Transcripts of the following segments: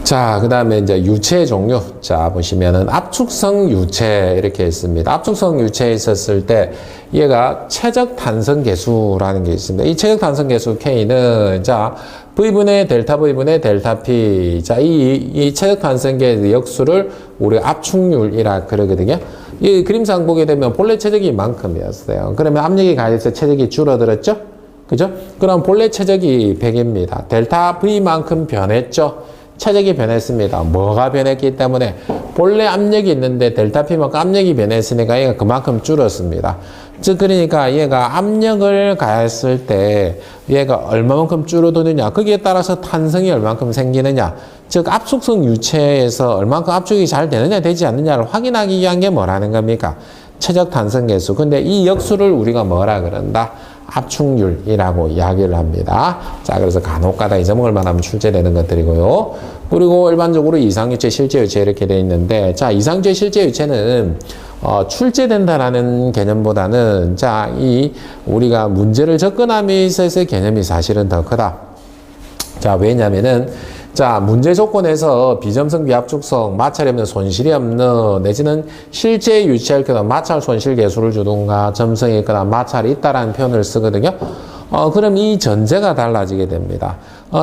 자, 그 다음에 이제 유체 종류. 자, 보시면은 압축성 유체 이렇게 있습니다. 압축성 유체에 있었을 때 얘가 최적 탄성 계수라는 게 있습니다. 이 최적 탄성 계수 K는 자, V분의 델타 V분의 델타 P. 자, 이 최적 탄성계 역수를 우리가 압축률이라 그러거든요. 이 그림상 보게 되면 본래 최적이 이만큼이었어요. 그러면 압력이 가해서 최적이 줄어들었죠? 그죠? 그럼 본래 최적이 100입니다. 델타 V만큼 변했죠? 최적이 변했습니다. 뭐가 변했기 때문에 본래 압력이 있는데 델타 P만큼 압력이 변했으니까 얘가 그만큼 줄었습니다. 즉 그러니까 얘가 압력을 가했을 때 얘가 얼마만큼 줄어드느냐 거기에 따라서 탄성이 얼마만큼 생기느냐 즉 압축성 유체에서 얼마만큼 압축이 잘 되느냐 되지 않느냐를 확인하기 위한 게 뭐라는 겁니까? 최적 탄성 계수. 근데 이 역수를 우리가 뭐라 그런다? 압축률이라고 이야기를 합니다. 자, 그래서 간혹가다 잊어먹을만 하면 출제되는 것들이고요. 그리고 일반적으로 이상유체, 실제유체 이렇게 되어 있는데, 자, 이상유체, 실제유체는 출제된다라는 개념보다는 자, 우리가 문제를 접근함에 있어서의 개념이 사실은 더 크다. 자, 왜냐면은 자, 문제 조건에서 비점성, 비압축성, 마찰이 없는, 손실이 없는, 내지는 실제 유치할 경우 마찰 손실 계수를 주든가 점성이 있거나 마찰이 있다라는 표현을 쓰거든요. 그럼 이 전제가 달라지게 됩니다.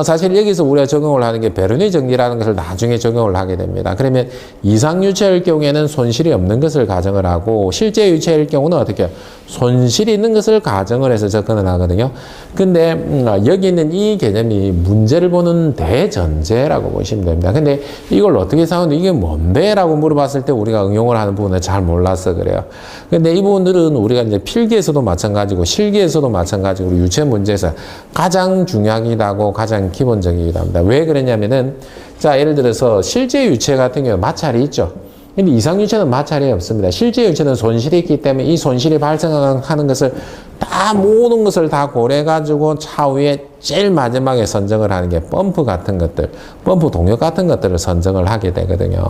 사실 여기서 우리가 적용을 하는 게 베르니 정리라는 것을 나중에 적용을 하게 됩니다. 그러면 이상 유체일 경우에는 손실이 없는 것을 가정을 하고 실제 유체일 경우는 어떻게 손실이 있는 것을 가정을 해서 접근을 하거든요. 근데 여기 있는 이 개념이 문제를 보는 대전제라고 보시면 됩니다. 근데 이걸 어떻게 사는데 이게 뭔데? 라고 물어봤을 때 우리가 응용을 하는 부분을 잘 몰라서 그래요. 근데 이 부분들은 우리가 이제 필기에서도 마찬가지고 실기에서도 마찬가지고 유체 문제에서 가장 중요하기도 가장 기본적이기도 합니다. 왜 그랬냐면은 자, 예를 들어서 실제 유체 같은 경우 마찰이 있죠. 근데 이상 유체는 마찰이 없습니다. 실제 유체는 손실이 있기 때문에 이 손실이 발생하는 것을 다 모든 것을 다 고려해가지고 차후에 제일 마지막에 선정을 하는 게 펌프 같은 것들, 펌프 동력 같은 것들을 선정을 하게 되거든요.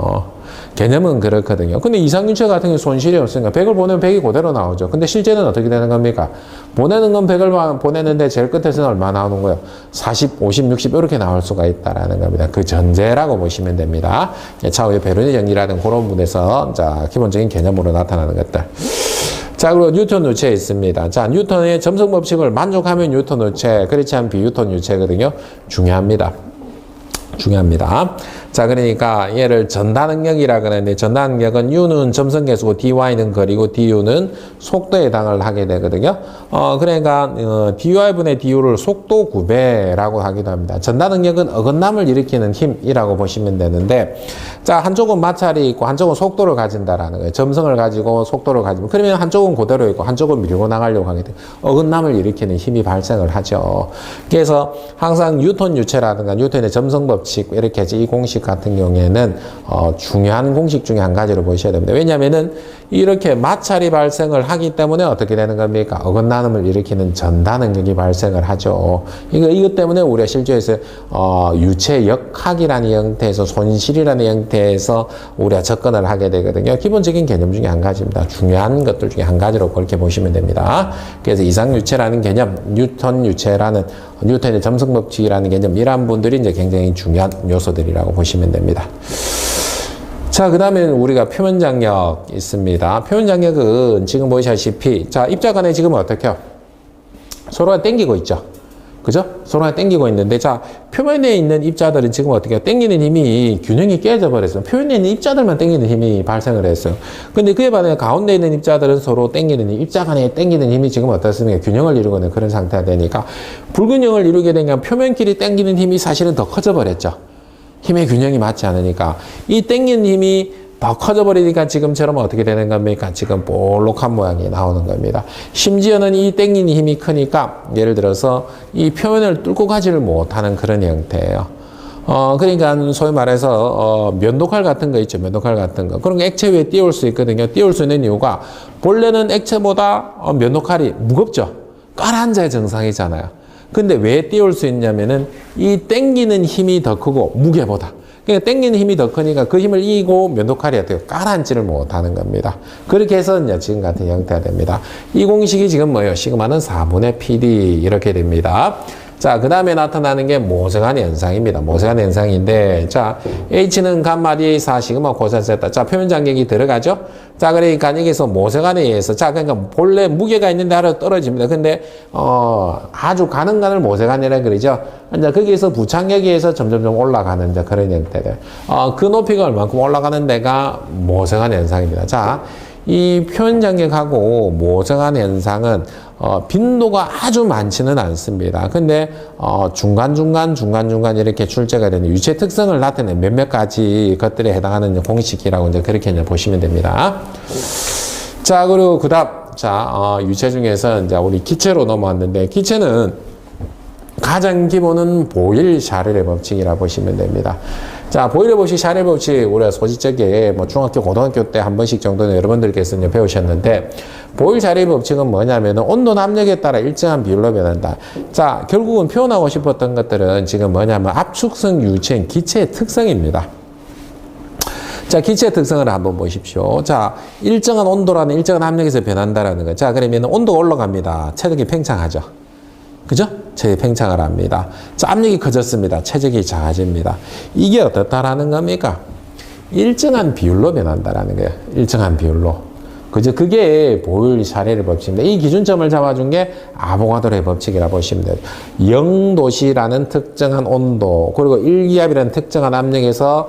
개념은 그렇거든요. 근데 이상유체 같은 경우 손실이 없으니까 100을 보내면 100이 그대로 나오죠. 근데 실제는 어떻게 되는 겁니까? 보내는 건 100을 보내는데 제일 끝에서는 얼마 나오는 거예요? 40, 50, 60 이렇게 나올 수가 있다라는 겁니다. 그 전제라고 보시면 됩니다. 차후에 베르니 정리라든 그런 부분에서 자, 기본적인 개념으로 나타나는 것들. 자, 그리고 뉴턴 유체 있습니다. 자, 뉴턴의 점성 법칙을 만족하면 뉴턴 유체, 그렇지 않으면 비뉴턴 유체거든요. 중요합니다. 자, 그러니까 얘를 전다능력이라 그러는데 전다능력은 U는 점성계수고 dy는 거리고 du는 속도에 해당을 하게 되거든요. 그러니까 dy분의 du를 속도 9배라고 하기도 합니다. 전다능력은 어긋남을 일으키는 힘이라고 보시면 되는데 자, 한쪽은 마찰이 있고 한쪽은 속도를 가진다라는 거예요. 점성을 가지고 속도를 가지고 그러면 한쪽은 그대로 있고 한쪽은 밀고 나가려고 하게 돼요. 어긋남을 일으키는 힘이 발생을 하죠. 그래서 항상 뉴턴 유체라든가 뉴턴의 점성 법칙 이렇게 해서 이 공식 같은 경우에는 중요한 공식 중에 한 가지로 보셔야 됩니다. 왜냐하면은 이렇게 마찰이 발생을 하기 때문에 어떻게 되는 겁니까? 어긋남을 일으키는 전다능력이 발생을 하죠. 이것 때문에 우리가 실제에서 유체 역학이라는 형태에서 손실이라는 형태에서 우리가 접근을 하게 되거든요. 기본적인 개념 중에 한 가지입니다. 중요한 것들 중에 한 가지로 그렇게 보시면 됩니다. 그래서 이상 유체라는 개념, 뉴턴 유체라는 뉴턴의 점성 법칙이라는 개념 이러한 분들이 이제 굉장히 중요한 요소들이라고 보시면 됩니다. 자, 그 다음에 우리가 표면 장력 있습니다. 표면 장력은 지금 보시다시피 자, 입자 간에 지금 어떻게 해요? 서로가 당기고 있죠. 그죠? 서로가 당기고 있는데 자, 표면에 있는 입자들은 지금 어떻게 해요? 당기는 힘이 균형이 깨져 버렸어요. 표면에 있는 입자들만 당기는 힘이 발생을 했어요. 근데 그에 반해 가운데 있는 입자들은 서로 당기는 힘, 입자 간에 당기는 힘이 지금 어떻습니까? 균형을 이루고 있는 그런 상태가 되니까 불균형을 이루게 되면 표면끼리 당기는 힘이 사실은 더 커져 버렸죠. 힘의 균형이 맞지 않으니까 이 당기는 힘이 더 커져버리니까 지금처럼 어떻게 되는 겁니까? 지금 볼록한 모양이 나오는 겁니다. 심지어는 이 당기는 힘이 크니까 예를 들어서 이 표면을 뚫고 가지를 못하는 그런 형태예요. 그러니까 소위 말해서 면도칼 같은 거 있죠. 면도칼 같은 거. 그런 거 액체 위에 띄울 수 있거든요. 띄울 수 있는 이유가 본래는 액체보다 면도칼이 무겁죠. 깔아앉아야 정상이잖아요. 근데 왜 띄울 수 있냐면은 이 당기는 힘이 더 크고 무게보다. 그러니까 당기는 힘이 더 크니까 그 힘을 이기고 면도칼이 어떻게 깔아앉지를 못하는 겁니다. 그렇게 해서 이제 지금 같은 형태가 됩니다. 이 공식이 지금 뭐예요? 시그마는 4분의 PD 이렇게 됩니다. 자, 그 다음에 나타나는 게 모세관 현상입니다. 모세관 현상인데, 자, H는 감마 D 4 시그마 코사인 세타. 자, 표면 간격이 들어가죠? 자, 그러니까 여기서 모세관에 의해서, 자, 그러니까 본래 무게가 있는데 하루 떨어집니다. 근데, 아주 가는 간을 모세관이라 그러죠? 이제 거기에서 부착력에 의해서 점점점 올라가는 이제 그런 형태들. 그 높이가 얼만큼 올라가는 데가 모세관 현상입니다. 자, 이 표현 간격하고 모세관 현상은 빈도가 아주 많지는 않습니다. 근데 중간중간 이렇게 출제가 되는 유체 특성을 나타내는 몇몇 가지 것들에 해당하는 공식이라고 이제 그렇게 이제 보시면 됩니다. 자, 그리고 그다음 자, 유체 중에서 이제 우리 기체로 넘어왔는데 기체는 가장 기본은 보일-샤를의 법칙이라 보시면 됩니다. 자, 보일의 법칙, 샤를의 법칙, 우리가 소지적에 뭐 중학교, 고등학교 때 한 번씩 정도는 여러분들께서 이제 배우셨는데, 보일-샤를의 법칙은 뭐냐면은 온도 압력에 따라 일정한 비율로 변한다. 자, 결국은 표현하고 싶었던 것들은 지금 뭐냐면 압축성 유체인 기체의 특성입니다. 자, 기체의 특성을 한번 보십시오. 자, 일정한 온도라는 일정한 압력에서 변한다라는 거. 자, 그러면 온도가 올라갑니다. 체력이 팽창하죠. 그죠? 체력이 팽창을 합니다. 자, 압력이 커졌습니다. 체적이 작아집니다. 이게 어떻다라는 겁니까? 일정한 비율로 변한다라는 거예요. 일정한 비율로. 그죠? 그게 보일-샤를의 법칙입니다. 이 기준점을 잡아준 게 아보가드로의 법칙이라고 보시면 돼요. 0도씨라는 특정한 온도, 그리고 1기압이라는 특정한 압력에서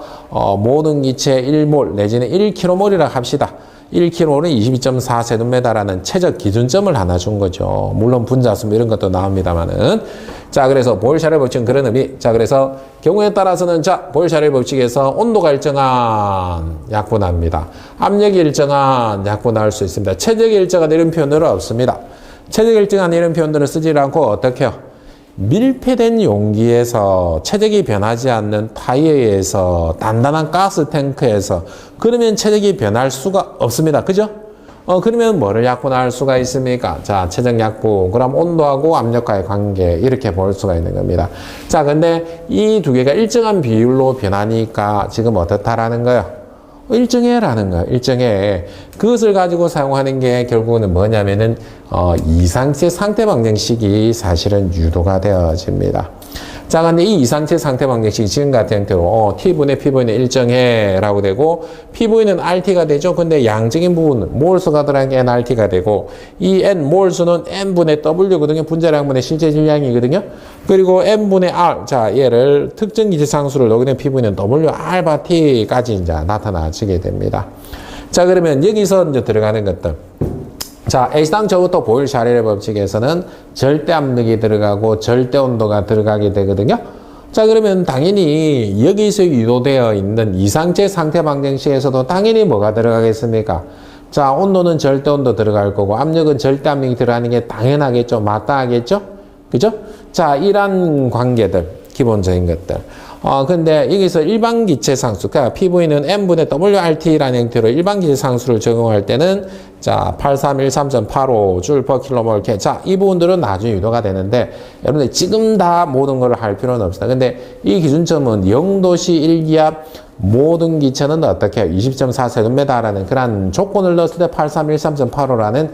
모든 기체 1몰 내지는 1km몰이라고 합시다. 1kg는 22.4세둣라는 최적 기준점을 하나 준 거죠. 물론 분자수 이런 것도 나옵니다만은. 자, 그래서 보일-샤를 법칙은 그런 의미. 자, 그래서 경우에 따라서는 자, 보일-샤를 법칙에서 온도가 일정한 약분합니다. 압력이 일정한 약분할 수 있습니다. 체적이 일정한 이런 표현들은 없습니다. 체적이 일정한 이런 표현들을 쓰지 않고 어떻게 해요? 밀폐된 용기에서 체적이 변하지 않는 타이어에서 단단한 가스 탱크에서 그러면 체적이 변할 수가 없습니다. 그죠? 그러면 뭐를 약분할 수가 있습니까? 자, 체적 약분. 그럼 온도하고 압력과의 관계 이렇게 볼 수가 있는 겁니다. 자, 근데 이 두 개가 일정한 비율로 변하니까 지금 어떻다라는 거예요? 일정해라는 거예요. 일정해. 그것을 가지고 사용하는 게 결국은 뭐냐면은 이상체 상태 방정식이 사실은 유도가 되어집니다. 자, 근데 이 이상체 상태 방정식이 지금 같은 형태로 T분의 P분의 일정해라고 되고 P분은 RT가 되죠. 근데 양적인 부분 몰수가 들어간 게 nRT가 되고 이 n 몰수는 n분의 W거든요. 분자량분의 실제 질량이거든요. 그리고 n분의 R, 자, 얘를 특정 기체 상수를 넣게 P분은 W 알파 T까지 이제 나타나지게 됩니다. 자, 그러면 여기서 이제 들어가는 것들. 자, H당초부터 보일-샤를의 법칙에서는 절대 압력이 들어가고 절대 온도가 들어가게 되거든요. 자, 그러면 당연히 여기서 유도되어 있는 이상체 상태 방정식에서도 당연히 뭐가 들어가겠습니까? 자, 온도는 절대 온도 들어갈 거고 압력은 절대 압력이 들어가는 게 당연하겠죠. 마땅하겠죠? 그죠? 자, 이런 관계들, 기본적인 것들. 근데 여기서 일반 기체 상수, 그러니까 PV는 n분의 WRT라는 형태로 일반 기체 상수를 적용할 때는 자, 8313.85 줄 per 킬로몰 K. 자, 이 부분들은 나중에 유도가 되는데 여러분들 지금 다 모든 걸 할 필요는 없습니다. 근데 이 기준점은 0도씨 1기압 모든 기체는 어떻게 해요? 20.4세둣라는 그런 조건을 넣었을 때 8313.85라는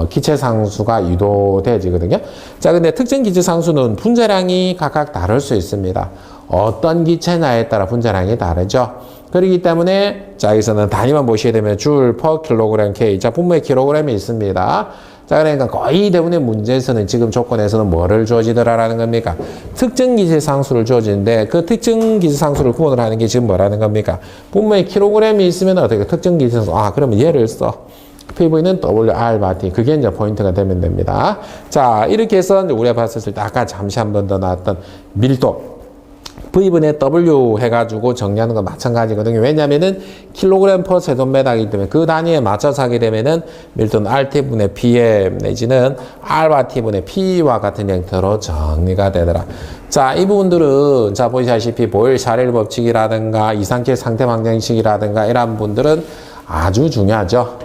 기체 상수가 유도되지거든요. 자, 근데 특정 기체 상수는 분자량이 각각 다를 수 있습니다. 어떤 기체냐에 따라 분자량이 다르죠. 그렇기 때문에 자, 여기서는 단위만 보시게 되면 줄 per 킬로그램 K. 자, 분모에 킬로그램이 있습니다. 자, 그러니까 거의 대부분의 문제에서는 지금 조건에서는 뭐를 주어지더라라는 겁니까? 특정 기체 상수를 주어지는데 그 특정 기체 상수를 구분을 하는 게 지금 뭐라는 겁니까? 분모에 킬로그램이 있으면 어떻게 특정 기체 상수, 그러면 얘를 써. PV는 WRT. 그게 이제 포인트가 되면 됩니다. 자, 이렇게 해서 이제 우리가 봤었을 때 아까 잠시 한 번 더 나왔던 밀도. V분의 W 해가지고 정리하는 건 마찬가지거든요. 왜냐면은 킬로그램 퍼 세둣메다이기 때문에 그 단위에 맞춰서 하게 되면은 밀도는 RT분의 PM 내지는 RT분의 P와 같은 형태로 정리가 되더라. 자, 이 부분들은 자, 보시다시피 보일-샤를 법칙이라든가 이상체 상태 방정식이라든가 이런 분들은 아주 중요하죠.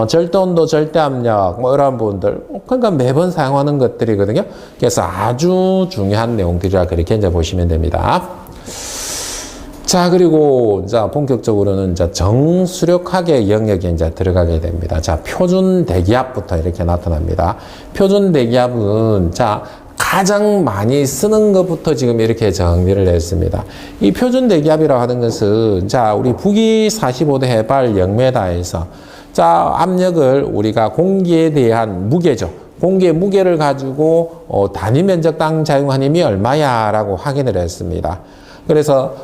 절대온도, 절대압력, 뭐, 이런 부분들. 그러니까 매번 사용하는 것들이거든요. 그래서 아주 중요한 내용들이라 그렇게 이제 보시면 됩니다. 자, 그리고, 자, 본격적으로는 이제 정수력학의 영역에 이제 들어가게 됩니다. 자, 표준 대기압부터 이렇게 나타납니다. 표준 대기압은, 자, 가장 많이 쓰는 것부터 지금 이렇게 정리를 했습니다. 이 표준 대기압이라고 하는 것은 자, 우리 북위 45도 해발 0m에서 자, 압력을 우리가 공기에 대한 무게죠. 공기의 무게를 가지고 단위 면적당 작용한 힘이 얼마야 라고 확인을 했습니다. 그래서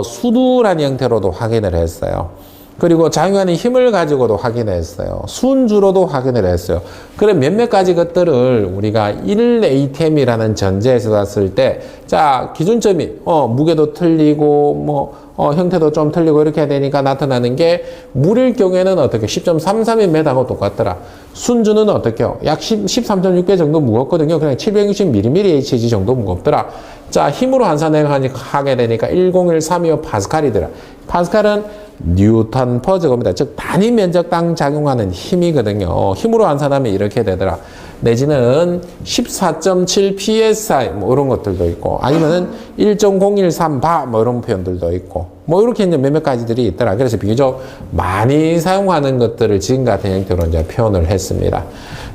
수두라는 형태로도 확인을 했어요. 그리고 작용하는 힘을 가지고도 확인했어요. 순주로도 확인을 했어요. 그럼 몇몇 가지 것들을 우리가 1ATM이라는 전제에서 봤을 때, 자, 기준점이, 무게도 틀리고, 형태도 좀 틀리고 이렇게 되니까 나타나는 게, 물일 경우에는 어떻게, 10.33m하고 똑같더라. 순주는 어떻게요? 약 13.6배 정도 무겁거든요. 그냥 760mmHg 정도 무겁더라. 자, 힘으로 환산하게 되니까 10132 파스칼이더라. 파스칼은 뉴턴 퍼 제곱미터, 즉 단위 면적당 작용하는 힘이거든요. 힘으로 환산하면 이렇게 되더라. 내지는 14.7 psi 뭐 이런 것들도 있고, 아니면은 1.013 바 뭐 이런 표현들도 있고, 뭐 이렇게 이제 몇몇 가지들이 있더라. 그래서 비교적 많이 사용하는 것들을 지금 같은 형태로 이제 표현을 했습니다.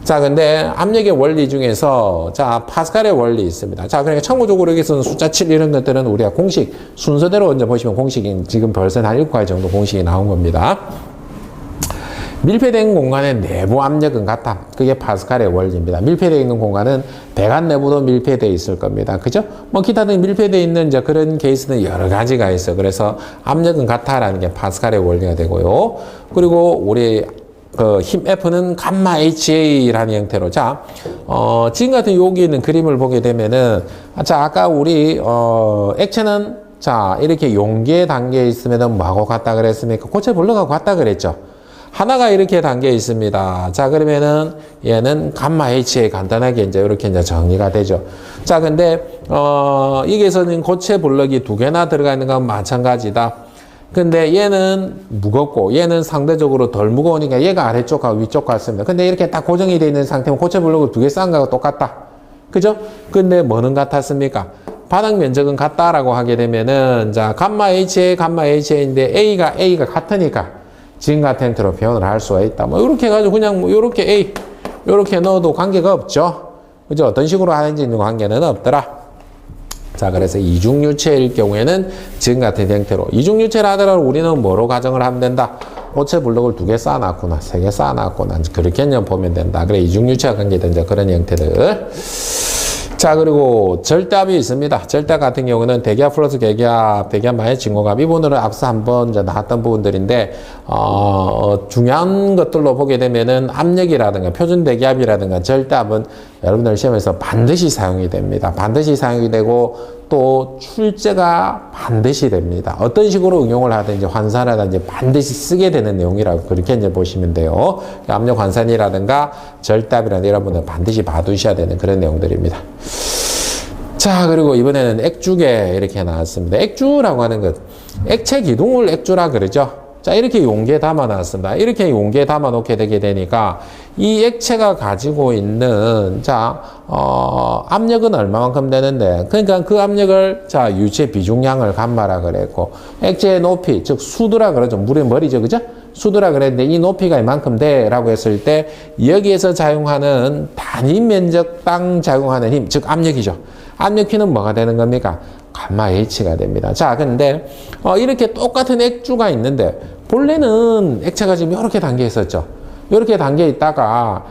자, 근데 압력의 원리 중에서 자, 파스칼의 원리 있습니다. 자, 그러니까 참고적으로 여기서는 숫자 7 이런 것들은 우리가 공식 순서대로 이제 보시면 공식이 지금 벌써 한 7가지 정도 공식이 나온 겁니다. 밀폐된 공간의 내부 압력은 같다. 그게 파스칼의 원리입니다. 밀폐되어 있는 공간은 배관 내부도 밀폐되어 있을 겁니다. 그죠? 뭐 기타 등 밀폐되어 있는 이제 그런 케이스는 여러 가지가 있어요. 그래서 압력은 같다라는 게 파스칼의 원리가 되고요. 그리고 우리 힘 F는 감마 HA라는 형태로. 자, 지금 같은 여기 있는 그림을 보게 되면은, 자, 아까 우리, 액체는, 자, 이렇게 용기에 담겨 있으면은 뭐하고 같다 그랬습니까? 고체 블록하고 같다 그랬죠. 하나가 이렇게 담겨 있습니다. 자, 그러면은 얘는 감마 HA 간단하게 이제 이렇게 이제 정리가 되죠. 자, 근데, 여기에서는 고체 블록이 2개나 들어가 있는 건 마찬가지다. 근데 얘는 무겁고 얘는 상대적으로 덜 무거우니까 얘가 아래쪽하고 위쪽 같습니다. 근데 이렇게 딱 고정이 되어 있는 상태면 고체 블록을 2개 쌓은 거하고 똑같다. 그죠? 근데 뭐는 같았습니까? 바닥 면적은 같다라고 하게 되면은, 자, 감마 HA, 감마 HA인데 A가 같으니까 지금 같은 형태로 표현을 할 수가 있다. 뭐, 이렇게 해가지고 그냥 뭐, 요렇게 A, 요렇게 넣어도 관계가 없죠. 그죠? 어떤 식으로 하는지는 관계는 없더라. 자, 그래서 이중유체일 경우에는 지금 같은 형태로. 이중유체를 하더라도 우리는 뭐로 가정을 하면 된다? 고체 블록을 2개 쌓아놨구나, 3개 쌓아놨구나. 그렇게 보면 된다. 그래, 이중유체와 관계된 이제 그런 형태들. 자, 그리고 절대압이 있습니다. 절대압 같은 경우는 대기압 플러스 계기압, 대기압 마이너스 진공압. 이 부분은 앞서 한번 이제 나왔던 부분들인데, 중요한 것들로 보게 되면은 압력이라든가 표준 대기압이라든가 절대압은 여러분들 시험에서 반드시 사용이 됩니다. 반드시 사용이 되고, 또 출제가 반드시 됩니다. 어떤 식으로 응용을 하든지 환산하든지 반드시 쓰게 되는 내용이라고 그렇게 이제 보시면 돼요. 압력 환산이라든가 절대압이라든가 이런 분들 반드시 봐두셔야 되는 그런 내용들입니다. 자, 그리고 이번에는 액주계 이렇게 나왔습니다. 액주라고 하는 것, 액체 기둥을 액주라 그러죠. 자, 이렇게 용기에 담아 놨습니다. 이렇게 용기에 담아 놓게 되게 되니까 이 액체가 가지고 있는, 자, 압력은 얼마만큼 되는데, 그러니까 그 압력을, 자, 유체 비중량을 감마라 그랬고, 액체의 높이, 즉, 수두라 그러죠. 물의 머리죠. 그죠? 수두라 그랬는데, 이 높이가 이만큼 돼. 라고 했을 때, 여기에서 작용하는 단위 면적당 작용하는 힘, 즉, 압력이죠. 압력 Q는 뭐가 되는 겁니까? 감마 H가 됩니다. 자, 근데, 이렇게 똑같은 액주가 있는데, 본래는 액체가 지금 이렇게 담겨 있었죠. 이렇게 담겨 있다가,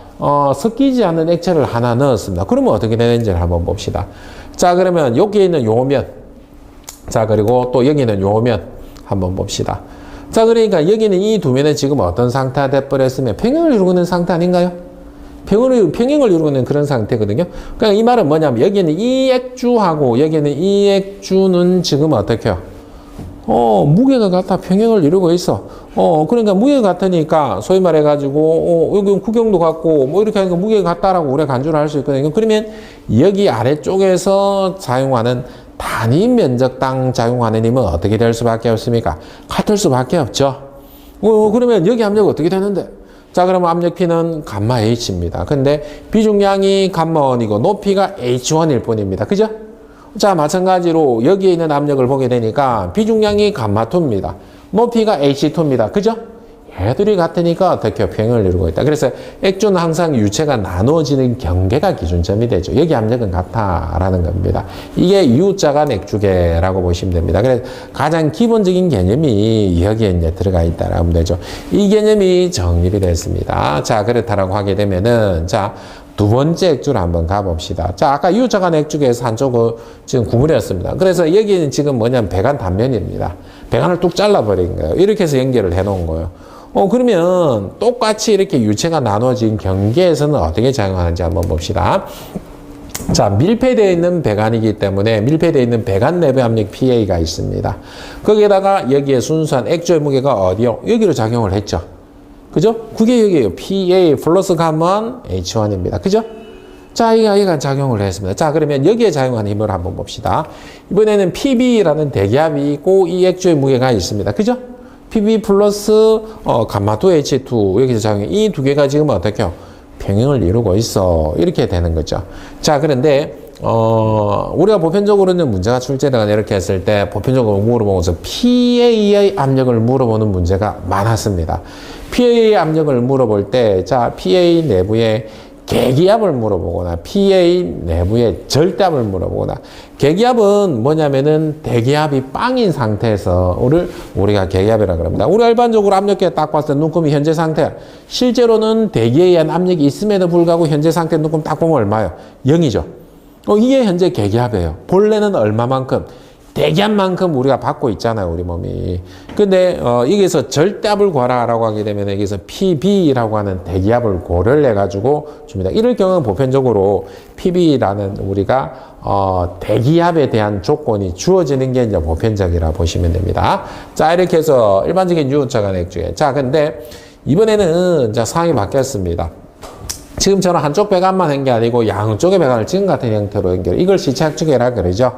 섞이지 않는 액체를 하나 넣었습니다. 그러면 어떻게 되는지를 한번 봅시다. 자, 그러면 여기에 있는 요면. 자, 그리고 또 여기 있는 요면 한번 봅시다. 자, 그러니까 여기는 이 두 면에 지금 어떤 상태가 돼버렸으면 평형을 이루고 있는 상태 아닌가요? 평형을 이루고 있는 그런 상태거든요. 그러니까 이 말은 뭐냐면 여기는 이 액주하고 여기는 이 액주는 지금 어떻게 해요? 무게가 같아. 평형을 이루고 있어. 그러니까 무게가 같으니까 소위 말해가지고 여기 구경도 같고 뭐 이렇게 하니까 무게가 같다라고 우리가 간주를 할 수 있거든요. 그러면 여기 아래쪽에서 사용하는 단위 면적당 작용하는 힘은 어떻게 될 수밖에 없습니까? 같을 수밖에 없죠. 그러면 여기 압력이 어떻게 되는데? 자, 그러면 압력 P는 감마 H입니다. 근데 비중량이 감마 1이고 높이가 H1일 뿐입니다. 그죠? 자, 마찬가지로 여기에 있는 압력을 보게 되니까 비중량이 감마 2입니다. 높이가 H2입니다. 그죠? 해둘이 같으니까 어떻게 평형을 이루고 있다. 그래서 액주는 항상 유체가 나누어지는 경계가 기준점이 되죠. 여기 압력은 같다라는 겁니다. 이게 U자 간 액주계라고 보시면 됩니다. 그래서 가장 기본적인 개념이 여기에 이제 들어가 있다라고 하면 되죠. 이 개념이 정립이 됐습니다. 자, 그렇다라고 하게 되면은, 자, 두 번째 액주를 한번 가봅시다. 자, 아까 U자 간 액주계에서 한쪽은 지금 구물이었습니다. 그래서 여기는 지금 뭐냐면 배관 단면입니다. 배관을 뚝 잘라버린 거예요. 이렇게 해서 연결을 해 놓은 거예요. 그러면 똑같이 이렇게 유체가 나눠진 경계에서는 어떻게 작용하는지 한번 봅시다. 자, 밀폐되어 있는 배관이기 때문에 밀폐되어 있는 배관 내부 압력 PA가 있습니다. 거기에다가 여기에 순수한 액조의 무게가 어디요? 여기로 작용을 했죠. 그죠? 그게 여기에요. PA 플러스 가면 H1입니다. 그죠? 자, 얘가 작용을 했습니다. 자, 그러면 여기에 작용하는 힘을 한번 봅시다. 이번에는 PB라는 대기압이 있고 이 액조의 무게가 있습니다. 그죠? PB 플러스 감마2 H2 여기서 작용해. 이 두 개가 지금 어떻게 해요? 평형을 이루고 있어. 이렇게 되는 거죠. 자, 그런데 우리가 보편적으로는 문제가 출제되거나 이렇게 했을 때 보편적으로 물어보면서 PA의 압력을 물어보는 문제가 많았습니다. PA의 압력을 물어볼 때, 자, PA 내부에 계기압을 물어보거나 PA 내부의 절대압을 물어보거나, 계기압은 뭐냐면은 대기압이 빵인 상태에서 우리가 계기압이라고 합니다. 우리 일반적으로 압력계 딱 봤을 때 눈금이 현재 상태, 실제로는 대기에 의한 압력이 있음에도 불구하고 현재 상태 눈금 딱 보면 얼마예요? 0이죠. 이게 현재 계기압이에요. 본래는 얼마만큼? 대기압만큼 우리가 받고 있잖아요, 우리 몸이. 근데 여기서 절대압을 구하라라고 하게 되면 여기서 PB라고 하는 대기압을 고려를 해가지고 줍니다. 이럴 경우는 보편적으로 PB라는 우리가 대기압에 대한 조건이 주어지는 게 이제 보편적이라 보시면 됩니다. 자, 이렇게 해서 일반적인 유효차 간 액주에. 자, 근데 이번에는 자, 상황이 바뀌었습니다. 지금처럼 한쪽 배관만 한 게 아니고 양쪽의 배관을 지금 같은 형태로 연결. 이걸 시착주계라 그러죠.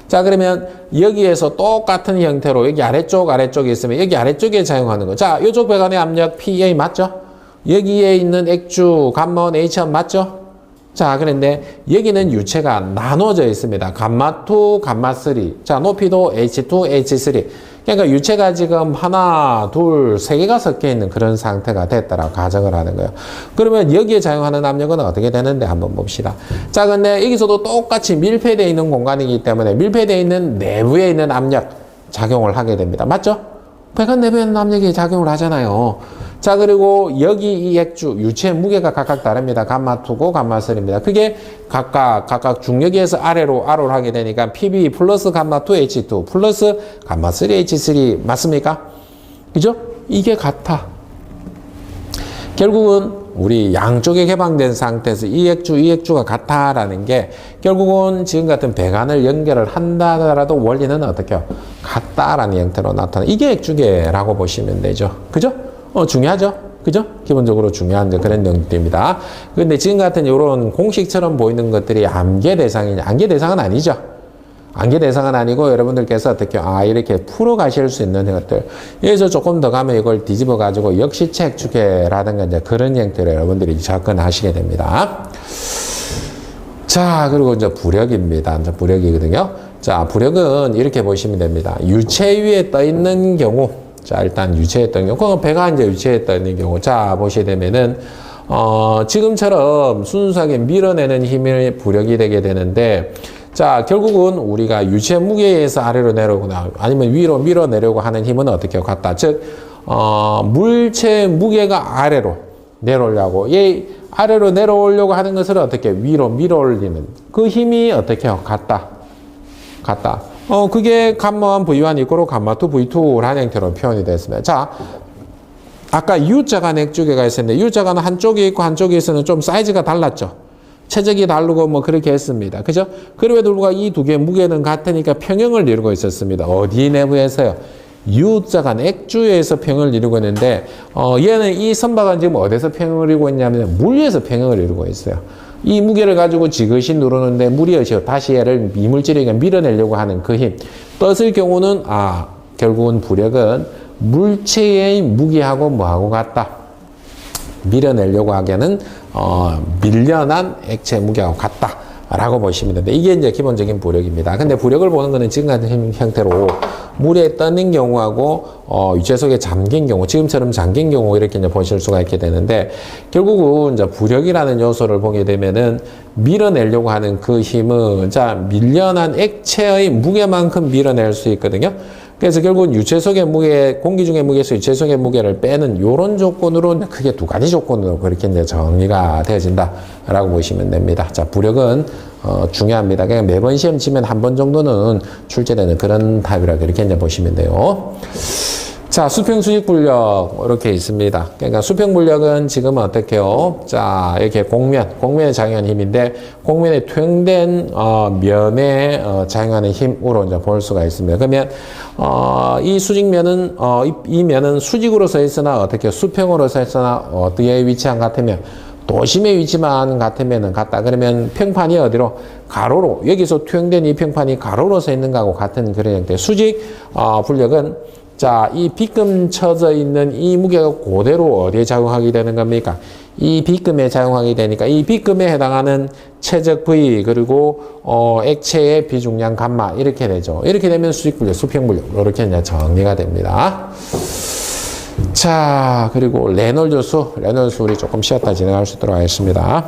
자, 그러면 여기에서 똑같은 형태로 여기 아래쪽에 있으면 여기 아래쪽에 작용하는 거. 자, 이쪽 배관의 압력 PA 맞죠? 여기에 있는 액주 감마1 H1 맞죠? 자, 그런데 여기는 유체가 나눠져 있습니다. 감마2, 감마3. 자, 높이도 H2, H3. 그러니까 유체가 지금 하나, 둘, 세 개가 섞여 있는 그런 상태가 됐다라고 가정을 하는 거예요. 그러면 여기에 작용하는 압력은 어떻게 되는데 한번 봅시다. 자, 근데 여기서도 똑같이 밀폐되어 있는 공간이기 때문에 밀폐되어 있는 내부에 있는 압력 작용을 하게 됩니다. 맞죠? 배관 내부에 있는 압력이 작용을 하잖아요. 자, 그리고 여기 이 액주, 유체 무게가 각각 다릅니다. 감마2고 감마3입니다. 그게 각각 중력에서 아래로 하게 되니까 PB 플러스 감마2 H2 플러스 감마3 H3 맞습니까? 그죠? 이게 같아. 결국은 우리 양쪽에 개방된 상태에서 이 액주가 같다라는 게 결국은 지금 같은 배관을 연결을 한다 하더라도 원리는 어떻게 해요? 같다라는 형태로 나타나. 이게 액주계라고 보시면 되죠. 그죠? 중요하죠? 그죠? 기본적으로 중요한 그런 형태입니다. 근데 지금 같은 이런 공식처럼 보이는 것들이 암기 대상이냐? 암기 대상은 아니죠. 암기 대상은 아니고 여러분들께서 어떻게, 이렇게 풀어 가실 수 있는 것들. 여기서 조금 더 가면 이걸 뒤집어 가지고 역시책 주계라든가 이제 그런 형태로 여러분들이 접근하시게 됩니다. 자, 그리고 이제 부력입니다. 이제 부력이거든요. 자, 부력은 이렇게 보시면 됩니다. 유체 위에 떠 있는 경우, 자, 일단 유체에 떠 있는 경우, 배가 이제 유체에 떠 있는 경우, 자, 보시게 되면은, 지금처럼 순수하게 밀어내는 힘이 부력이 되게 되는데, 자, 결국은 우리가 유체 무게에 의해서 아래로 내려오거나 아니면 위로 밀어내려고 하는 힘은 어떻게 같다. 즉, 물체 무게가 아래로 내려오려고, 아래로 내려오려고 하는 것을 어떻게 위로 밀어올리는 그 힘이 어떻게 같다. 그게 감마1 V1 이꼬로 감마2 V2라는 형태로 표현이 됐습니다. 자, 아까 U자 간 액주계가 있었는데 U자 간은 한쪽에 있고 한쪽에 있어는 좀 사이즈가 달랐죠. 체적이 다르고 뭐 그렇게 했습니다. 그죠? 그럼에도 불구하고 이 두 개의 무게는 같으니까 평형을 이루고 있었습니다. 어디 내부에서요? U자 간 액주에서 평형을 이루고 있는데 얘는 이 선박은 지금 어디서 평형을 이루고 있냐면 물 위에서 평형을 이루고 있어요. 이 무게를 가지고 지그시 누르는데 물이 다시 얘를 이물질에게 밀어내려고 하는 그 힘. 떴을 경우는 결국은 부력은 물체의 무게하고 뭐하고 같다. 밀어내려고 하기에는 밀려난 액체 무게하고 같다. 라고 보시면 되는데 이게 이제 기본적인 부력입니다. 근데 부력을 보는 거는 지금 같은 형태로 물에 떠는 경우하고 유체 속에 잠긴 경우, 지금처럼 잠긴 경우 이렇게 이제 보실 수가 있게 되는데 결국은 이제 부력이라는 요소를 보게 되면은 밀어내려고 하는 그 힘은 자 밀려난 액체의 무게만큼 밀어낼 수 있거든요. 그래서 결국은 유체 속의 무게, 공기 중의 무게에서 유체 속의 무게를 빼는 요런 조건으로 크게 두 가지 조건으로 그렇게 이제 정리가 되어진다라고 보시면 됩니다. 자, 부력은 중요합니다. 그냥 매번 시험 치면 한 번 정도는 출제되는 그런 답이라 그렇게 이제 보시면 돼요. 자, 수평 수직 불력 이렇게 있습니다. 그러니까 수평 불력은 지금 어떻게 해요? 자, 이렇게 공면에 작용하는 힘인데 공면에 투영된 면에 작용하는 힘으로 이제 볼 수가 있습니다. 그러면 이 수직면은 이 면은 수직으로 서 있으나 어떻게 수평으로 서 있으나 어디에 위치한 같으면 도심의 위치만 같으면은 같다. 그러면 평판이 어디로? 가로로. 여기서 투영된 이 평판이 가로로 서 있는 거하고 같은 그런 형태. 수직 불력은 자, 이 빗금 쳐져 있는 이 무게가 그대로 어디에 작용하게 되는 겁니까? 이 빗금에 작용하게 되니까 이 빗금에 해당하는 최적 V 그리고 액체의 비중량 감마 이렇게 되죠. 이렇게 되면 수직불력, 수평불력 이렇게 이제 정리가 됩니다. 자, 그리고 레놀드 수 우리 조금 쉬었다 진행할 수 있도록 하겠습니다.